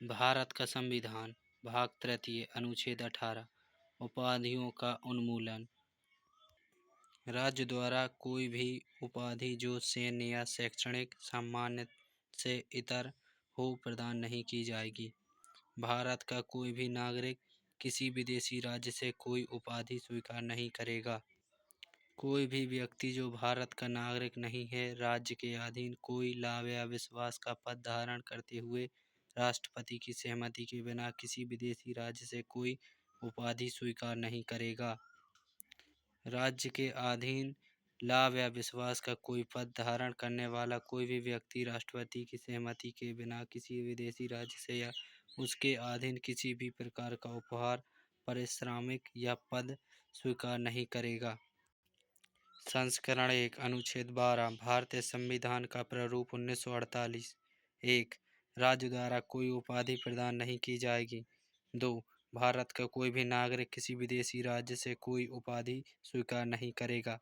भारत का संविधान भाग तृतीय अनुच्छेद 18 उपाधियों का उन्मूलन। राज्य द्वारा कोई भी उपाधि जो सैन्य या शैक्षणिक सम्मान से इतर हो प्रदान नहीं की जाएगी। भारत का कोई भी नागरिक किसी विदेशी राज्य से कोई उपाधि स्वीकार नहीं करेगा। कोई भी व्यक्ति जो भारत का नागरिक नहीं है, राज्य के अधीन कोई लाभ या विश्वास का पद धारण करते हुए राष्ट्रपति की सहमति के बिना किसी विदेशी राज्य से कोई उपाधि स्वीकार नहीं करेगा। राज्य के अधीन लाभ या विश्वास का कोई पद धारण करने वाला कोई भी व्यक्ति राष्ट्रपति की सहमति के बिना किसी विदेशी राज्य से या उसके अधीन किसी भी प्रकार का उपहार, पारिश्रमिक या पद स्वीकार नहीं करेगा। संस्करण 1 अनुच्छेद 12 भारतीय संविधान का प्रारूप 1948। 1. राज्य द्वारा कोई उपाधि प्रदान नहीं की जाएगी। 2. भारत का कोई भी नागरिक किसी विदेशी राज्य से कोई उपाधि स्वीकार नहीं करेगा।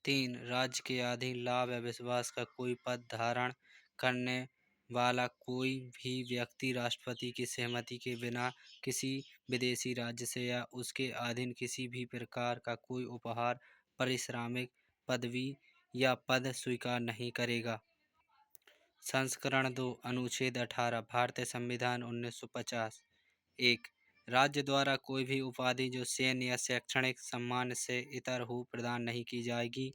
3. राज्य के अधीन लाभ या विश्वास का कोई पद धारण करने वाला कोई भी व्यक्ति राष्ट्रपति की सहमति के बिना किसी विदेशी राज्य से या उसके अधीन किसी भी प्रकार का कोई उपहार, पारिश्रमिक, पदवी या पद स्वीकार नहीं करेगा। संस्करण 2 अनुच्छेद 18 भारतीय संविधान 1950। 1. राज्य द्वारा कोई भी उपाधि जो सैन्य या शैक्षणिक सम्मान से इतर हो प्रदान नहीं की जाएगी।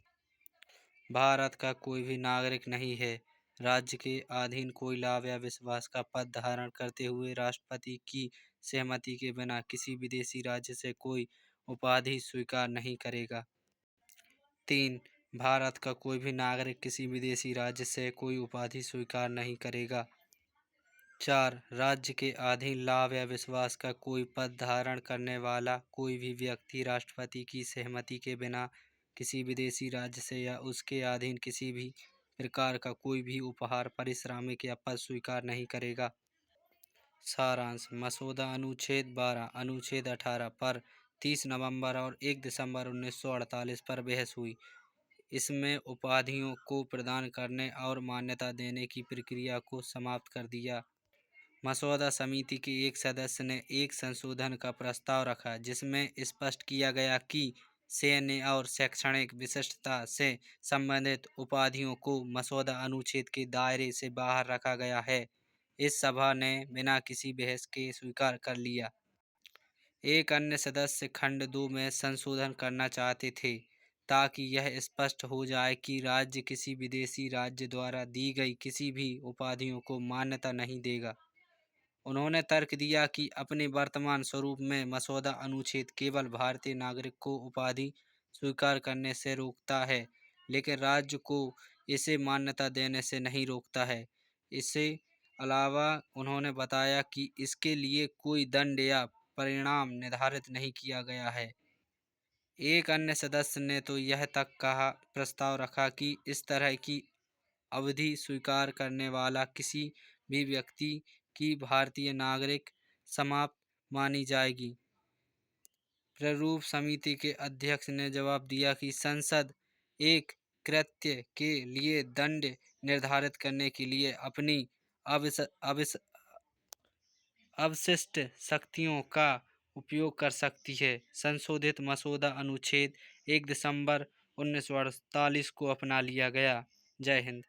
भारत का कोई भी नागरिक नहीं है, राज्य के अधीन कोई लाभ या विश्वास का पद धारण करते हुए राष्ट्रपति की सहमति के बिना किसी विदेशी राज्य से कोई उपाधि स्वीकार नहीं करेगा। 3. भारत का कोई भी नागरिक किसी विदेशी राज्य से कोई उपाधि स्वीकार नहीं करेगा। 4. राज्य के अधीन लाभ या विश्वास का कोई पद धारण करने वाला कोई भी व्यक्ति राष्ट्रपति की सहमति के बिना किसी विदेशी राज्य से या उसके अधीन किसी भी प्रकार का कोई भी उपहार, पारिश्रमिक या पद स्वीकार नहीं करेगा। सारांश। मसौदा अनुच्छेद 12 अनुच्छेद 18 पर 30 नवंबर और 1 दिसंबर 1948 पर बहस हुई। इसमें उपाधियों को प्रदान करने और मान्यता देने की प्रक्रिया को समाप्त कर दिया। मसौदा समिति के एक सदस्य ने एक संशोधन का प्रस्ताव रखा जिसमें स्पष्ट किया गया कि सैन्य और शैक्षणिक विशिष्टता से संबंधित उपाधियों को मसौदा अनुच्छेद के दायरे से बाहर रखा गया है। इस सभा ने बिना किसी बहस के स्वीकार कर लिया। एक अन्य सदस्य खंड 2 में संशोधन करना चाहते थे ताकि यह स्पष्ट हो जाए कि राज्य किसी विदेशी राज्य द्वारा दी गई किसी भी उपाधियों को मान्यता नहीं देगा। उन्होंने तर्क दिया कि अपने वर्तमान स्वरूप में मसौदा अनुच्छेद केवल भारतीय नागरिक को उपाधि स्वीकार करने से रोकता है, लेकिन राज्य को इसे मान्यता देने से नहीं रोकता है। इसके अलावा उन्होंने बताया कि इसके लिए कोई दंड या परिणाम निर्धारित नहीं किया गया है। एक अन्य सदस्य ने तो यह तक कहा प्रस्ताव रखा कि इस तरह की अवधि स्वीकार करने वाला किसी भी व्यक्ति की भारतीय नागरिक समाप्त मानी जाएगी। प्रारूप समिति के अध्यक्ष ने जवाब दिया कि संसद एक कृत्य के लिए दंड निर्धारित करने के लिए अपनी अवशिष्ट शक्तियों का उपयोग कर सकती है। संशोधित मसौदा अनुच्छेद 1 दिसंबर 1948 को अपना लिया गया। जय हिंद।